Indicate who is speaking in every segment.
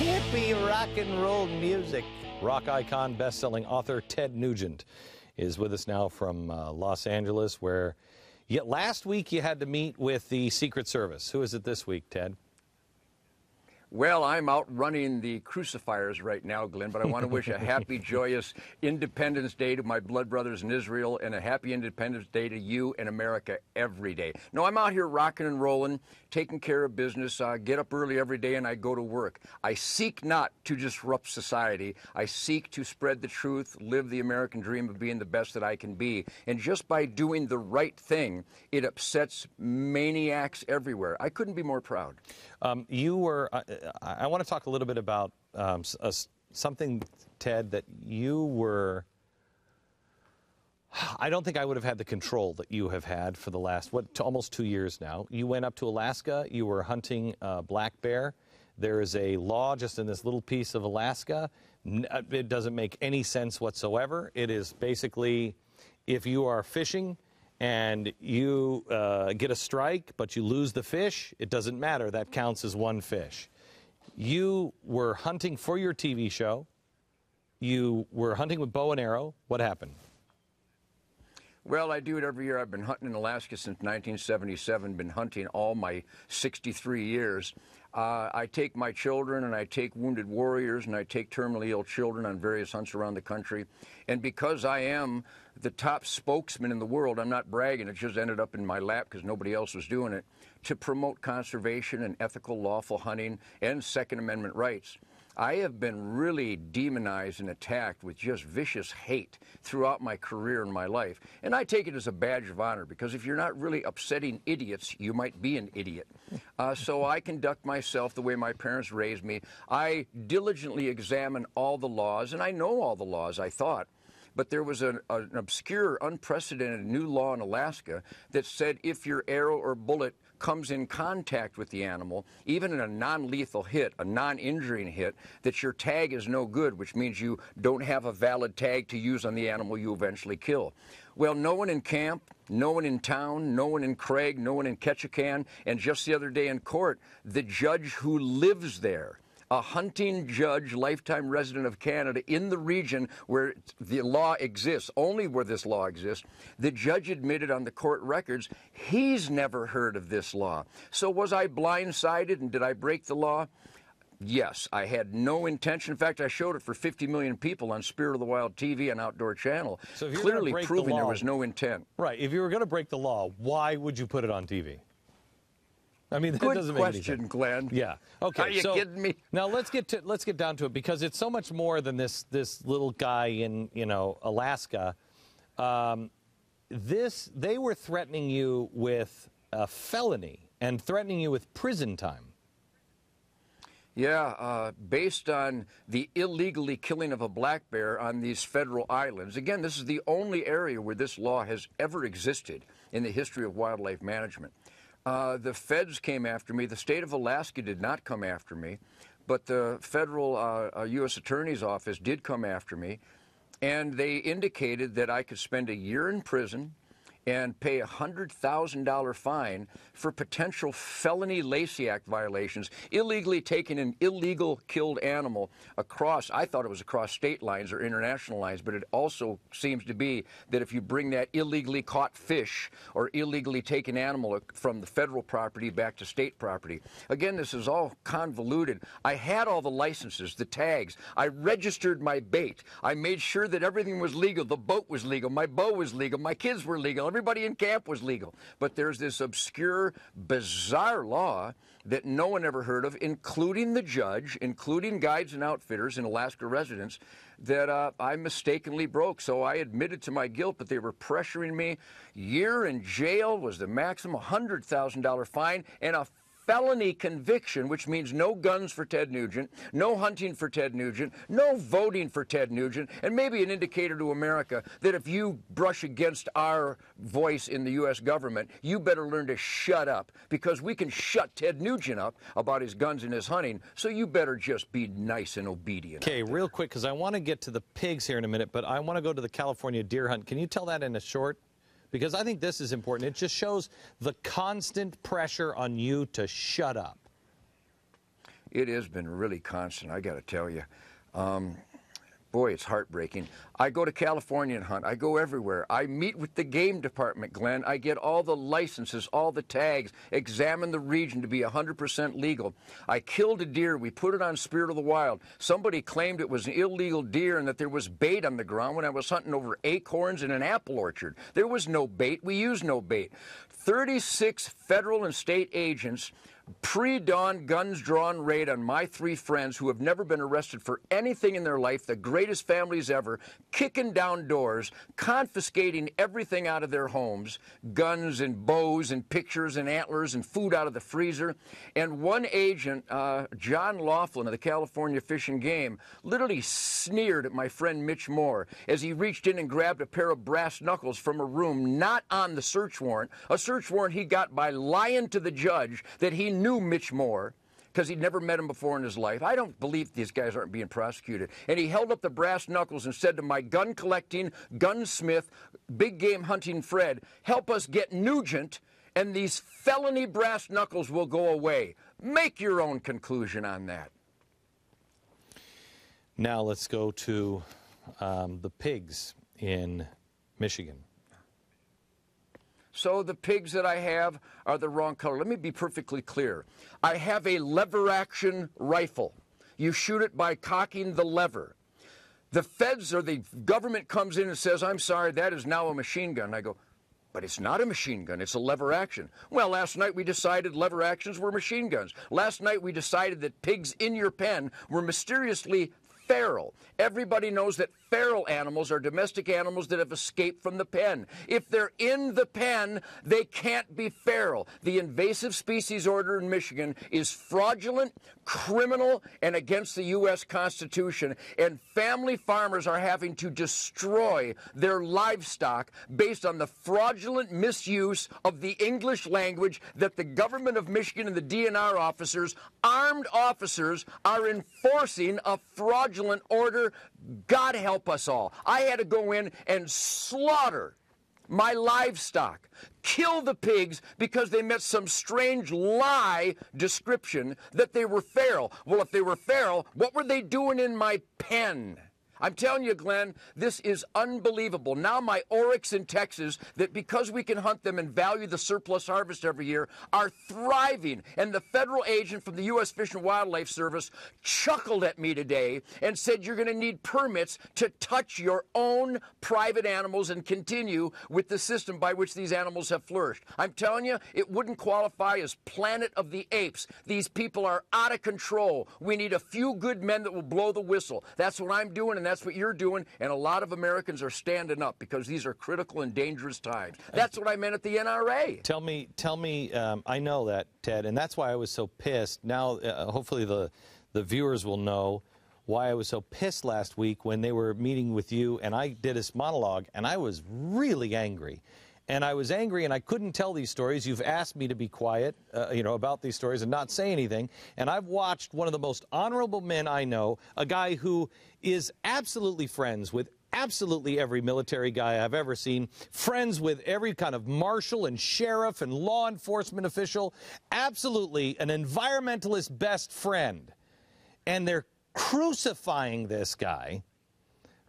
Speaker 1: hippie rock and roll music. Rock icon, best-selling author Ted Nugent is with us now from Los Angeles, where last week you had to meet with the Secret Service. Who is it this week, Ted?
Speaker 2: Well, I'm out running the crucifiers right now, Glenn, but I want to wish a happy, joyous Independence Day to my blood brothers in Israel and a happy Independence Day to you and America every day. No, I'm out here rocking and rolling, taking care of business. I get up early every day and I go to work. I seek not to disrupt society. I seek to spread the truth, live the American dream of being the best that I can be. And just by doing the right thing, it upsets maniacs everywhere. I couldn't be more proud.
Speaker 1: I want to talk a little bit about something, Ted, that you were. I don't think I would have had the control that you have had for the last, almost 2 years now. You went up to Alaska. You were hunting black bear. There is a law just in this little piece of Alaska. It doesn't make any sense whatsoever. It is basically, if you are fishing and you get a strike, but you lose the fish, it doesn't matter. That counts as one fish. You were hunting for your TV show. You were hunting with bow and arrow. What happened?
Speaker 2: Well, I do it every year. I've been hunting in Alaska since 1977, been hunting all my 63 years. I take my children and I take wounded warriors and I take terminally ill children on various hunts around the country. And because I am the top spokesman in the world, I'm not bragging, it just ended up in my lap because nobody else was doing it, to promote conservation and ethical, lawful hunting and Second Amendment rights. I have been really demonized and attacked with just vicious hate throughout my career and my life. And I take it as a badge of honor, because if you're not really upsetting idiots, you might be an idiot. So I conduct myself the way my parents raised me. I diligently examine all the laws, and I know all the laws, I thought. But there was an obscure, unprecedented new law in Alaska that said if your arrow or bullet comes in contact with the animal, even in a non-lethal hit, a non-injuring hit, that your tag is no good, which means you don't have a valid tag to use on the animal you eventually kill. Well, no one in camp, no one in town, no one in Craig, no one in Ketchikan, and just the other day in court, the judge who lives there, a hunting judge, lifetime resident of Canada in the region where the law exists, only where this law exists, the judge admitted on the court records he's never heard of this law. So was I blindsided and did I break the law? Yes, I had no intention. In fact, I showed it for 50 million people on Spirit of the Wild TV and Outdoor Channel, so clearly proving there was no intent.
Speaker 1: Right. If you were going to break the law, why would you put it on TV? I mean, that doesn't make any sense.
Speaker 2: Good question, Glenn.
Speaker 1: Yeah. Okay.
Speaker 2: Are you kidding me?
Speaker 1: Now let's get down to it, because it's so much more than this little guy in Alaska. They were threatening you with a felony and threatening you with prison time.
Speaker 2: Yeah, based on the illegally killing of a black bear on these federal islands. Again, this is the only area where this law has ever existed in the history of wildlife management. The feds came after me. The state of Alaska did not come after me, but the federal U.S. Attorney's Office did come after me, and they indicated that I could spend a year in prison and pay a $100,000 fine for potential felony Lacey Act violations, illegally taking an illegal killed animal across, I thought it was across state lines or international lines, but it also seems to be that if you bring that illegally caught fish or illegally taken animal from the federal property back to state property. Again, this is all convoluted. I had all the licenses, the tags. I registered my bait. I made sure that everything was legal. The boat was legal. My bow was legal. My kids were legal. Everybody in camp was legal. But there's this obscure, bizarre law that no one ever heard of, including the judge, including guides and outfitters and Alaska residents, that I mistakenly broke. So I admitted to my guilt, but they were pressuring me. Year in jail was the maximum, $100,000 fine, and a felony conviction, which means no guns for Ted Nugent, no hunting for Ted Nugent, no voting for Ted Nugent, and maybe an indicator to America that if you brush against our voice in the U.S. government, you better learn to shut up, because we can shut Ted Nugent up about his guns and his hunting, so you better just be nice and obedient.
Speaker 1: Okay, real quick, because I want to get to the pigs here in a minute, but I want to go to the California deer hunt. Can you tell that in a short? Because I think this is important. It just shows the constant pressure on you to shut up.
Speaker 2: It has been really constant, I got to tell you. Boy, it's heartbreaking. I go to California and hunt. I go everywhere. I meet with the game department, Glenn. I get all the licenses, all the tags, examine the region to be 100% legal. I killed a deer. We put it on Spirit of the Wild. Somebody claimed it was an illegal deer and that there was bait on the ground when I was hunting over acorns in an apple orchard. There was no bait. We used no bait. 36 federal and state agents pre-dawn guns drawn raid on my 3 friends who have never been arrested for anything in their life, the greatest families ever, kicking down doors, confiscating everything out of their homes, guns and bows and pictures and antlers and food out of the freezer. And one agent, John Laughlin of the California Fish and Game, literally sneered at my friend Mitch Moore as he reached in and grabbed a pair of brass knuckles from a room not on the search warrant, a search warrant he got by lying to the judge that he knew Mitch Moore because he'd never met him before in his life. I don't believe these guys aren't being prosecuted. And he held up the brass knuckles and said to my gun-collecting, gunsmith, big game hunting Fred, help us get Nugent, and these felony brass knuckles will go away. Make your own conclusion on that.
Speaker 1: Now let's go to the pigs in Michigan.
Speaker 2: So the pigs that I have are the wrong color. Let me be perfectly clear. I have a lever-action rifle. You shoot it by cocking the lever. The feds or the government comes in and says, I'm sorry, that is now a machine gun. I go, but it's not a machine gun. It's a lever action. Well, last night we decided lever actions were machine guns. Last night we decided that pigs in your pen were mysteriously feral. Everybody knows that feral animals are domestic animals that have escaped from the pen. If they're in the pen, they can't be feral. The invasive species order in Michigan is fraudulent, criminal, and against the U.S. Constitution. And family farmers are having to destroy their livestock based on the fraudulent misuse of the English language that the government of Michigan and the DNR officers, armed officers, are enforcing a fraudulent order. God help us all. I had to go in and slaughter my livestock, kill the pigs because they met some strange lie description that they were feral. Well, if they were feral, what were they doing in my pen? I'm telling you, Glenn, this is unbelievable. Now my oryx in Texas, that because we can hunt them and value the surplus harvest every year, are thriving. And the federal agent from the U.S. Fish and Wildlife Service chuckled at me today and said you're going to need permits to touch your own private animals and continue with the system by which these animals have flourished. I'm telling you, it wouldn't qualify as Planet of the Apes. These people are out of control. We need a few good men that will blow the whistle. That's what I'm doing, and that's what you're doing, and a lot of Americans are standing up because these are critical and dangerous times. That's what I meant at the NRA.
Speaker 1: Tell me, I know that, Ted, and that's why I was so pissed. Now, hopefully the viewers will know why I was so pissed last week when they were meeting with you, and I did this monologue, and I was really angry. And I was angry, and I couldn't tell these stories. You've asked me to be quiet, about these stories and not say anything. And I've watched one of the most honorable men I know, a guy who is absolutely friends with absolutely every military guy I've ever seen, friends with every kind of marshal and sheriff and law enforcement official, absolutely an environmentalist best friend. And they're crucifying this guy.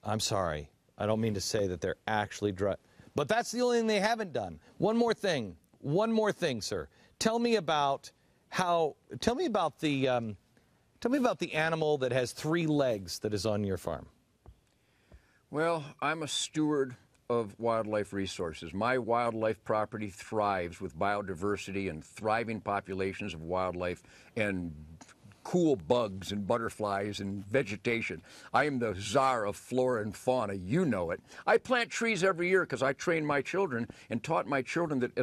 Speaker 1: I'm sorry. I don't mean to say that they're actually but that's the only thing they haven't done. One more thing, sir. Tell me about the animal that has 3 legs that is on your farm.
Speaker 2: Well, I'm a steward of wildlife resources. My wildlife property thrives with biodiversity and thriving populations of wildlife and cool bugs and butterflies and vegetation. I am the czar of flora and fauna. You know it. I plant trees every year because I train my children and taught my children that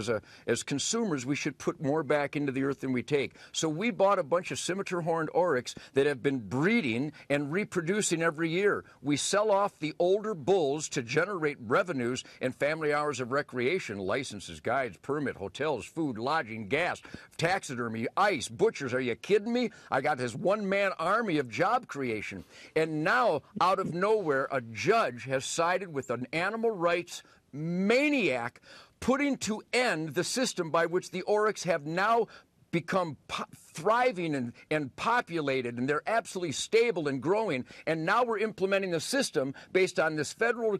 Speaker 2: as consumers we should put more back into the earth than we take. So we bought a bunch of scimitar-horned oryx that have been breeding and reproducing every year. We sell off the older bulls to generate revenues and family hours of recreation, licenses, guides, permit, hotels, food, lodging, gas, taxidermy, ice, butchers. Are you kidding me? I got this one-man army of job creation. And now, out of nowhere, a judge has sided with an animal rights maniac, putting to end the system by which the oryx have now become thriving and populated, and they're absolutely stable and growing. And now we're implementing a system based on this federal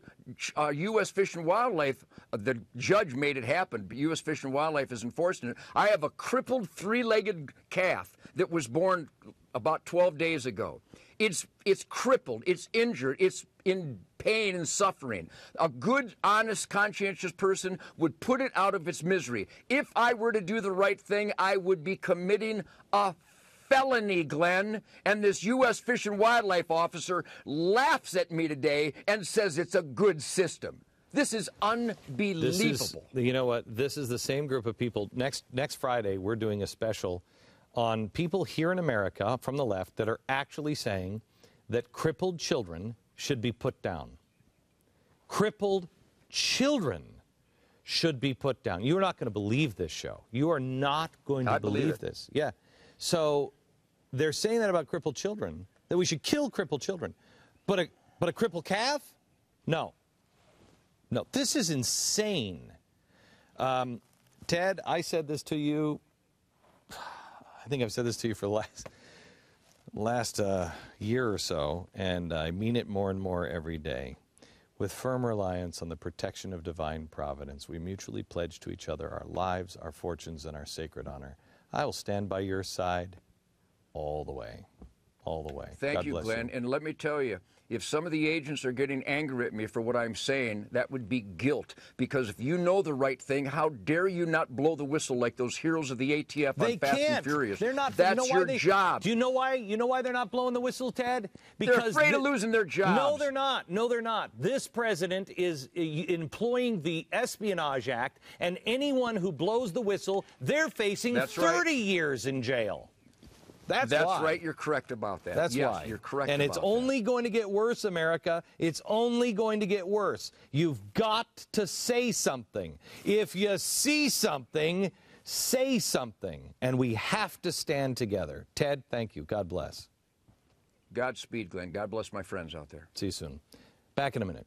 Speaker 2: U.S. Fish and Wildlife. The judge made it happen, but U.S. Fish and Wildlife is enforcing it. I have a crippled three-legged calf that was born about 12 days ago. It's crippled, it's injured, it's in pain and suffering. A good, honest, conscientious person would put it out of its misery. If I were to do the right thing, I would be committing a felony, Glenn. And this U.S. Fish and Wildlife officer laughs at me today and says it's a good system. This is unbelievable.
Speaker 1: You know what? This is the same group of people. Next Friday, we're doing a special on people here in America from the left that are actually saying that crippled children should be put down. Crippled children should be put down. You are not going to believe this show. You are not going to believe this. Yeah. So they're saying that about crippled children, that we should kill crippled children. But a crippled calf? No. No, this is insane. Ted, I said this to you. I think I've said this to you for the last year or so, and I mean it more and more every day. With firm reliance on the protection of divine providence, we mutually pledge to each other our lives, our fortunes, and our sacred honor. I will stand by your side all the way. All the way.
Speaker 2: Thank you, Glenn. And let me tell you, if some of the agents are getting angry at me for what I'm saying, that would be guilt. Because if you know the right thing, how dare you not blow the whistle like those heroes of the ATF on Fast and Furious?
Speaker 1: They're not.
Speaker 2: That's your job.
Speaker 1: Do you know why? You know why they're not blowing the whistle, Ted?
Speaker 2: Because they're afraid of losing their jobs.
Speaker 1: No, they're not. No, they're not. This president is employing the Espionage Act, and anyone who blows the whistle, they're facing 30 years in jail. That's
Speaker 2: right. You're correct about that.
Speaker 1: That's why.
Speaker 2: You're correct
Speaker 1: and
Speaker 2: about
Speaker 1: it's only
Speaker 2: that.
Speaker 1: going to get worse, America. It's only going to get worse. You've got to say something. If you see something, say something. And we have to stand together. Ted, thank you. God bless.
Speaker 2: Godspeed, Glenn. God bless my friends out there.
Speaker 1: See you soon. Back in a minute.